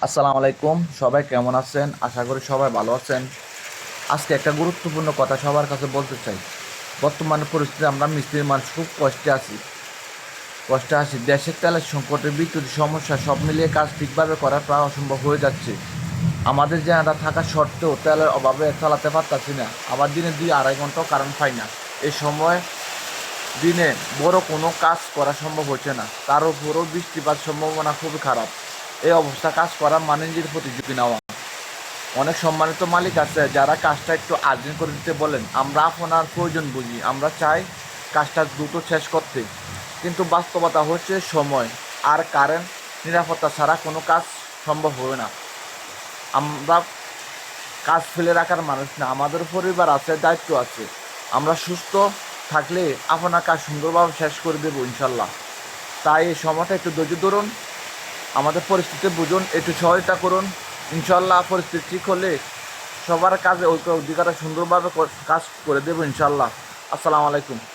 আসসালামু আলাইকুম। সবাই কেমন আছেন? আশা করি সবাই ভালো আছেন। আজকে একটা গুরুত্বপূর্ণ কথা সবার কাছে বলতে চাই। বর্তমানে পরিস্থিতি আমরা মিস্ত্রির মানুষ খুব কষ্টে আছি। দেশের তেলের সংকটে, বিদ্যুৎ সমস্যা সব মিলিয়ে কাজ ঠিকভাবে করা প্রায় অসম্ভব হয়ে যাচ্ছে। আমাদের জেনারেটর থাকা সত্ত্বেও তেলের অভাবে চালাতে পারতাছি না। আবার দিনে 2-2.5 ঘন্টাও কারেন্ট পাই না। এই সময় দিনে বড় কোনো কাজ করা সম্ভব হচ্ছে না। তার উপরও বৃষ্টিপাত সম্ভাবনা খুবই খারাপ। এই অবস্থা কাজ করা মানে নিজের প্রতি ঝুঁকি নেওয়া। অনেক সম্মানিত মালিক আছে যারা কাজটা একটু আর্জেন্ট করে দিতে বলেন। আমরা আপনার প্রয়োজন বুঝি, আমরা চাই কাজটা দ্রুত শেষ করতে, কিন্তু বাস্তবতা হচ্ছে সময় আর কারেন্ট নিরাপত্তা ছাড়া কোনো কাজ সম্ভব হবে না। আমরা কাজ ফেলে রাখার মানুষ না, আমাদের পরিবার আছে, দায়িত্ব আছে। আমরা সুস্থ থাকলে আপনার কাজ সুন্দরভাবে শেষ করে দেবো ইনশাল্লাহ। তাই এই সময়টা একটু ধৈর্য ধরুন, আমাদের পরিস্থিতি বুঝুন, একটু সহায়তা করুন। ইনশাল্লাহ পরিস্থিতি ঠিক হলে সবার কাজে ঐক্য অধিকারে সুন্দরভাবে কাজ করে দেবো ইনশাল্লাহ। আসসালামু আলাইকুম।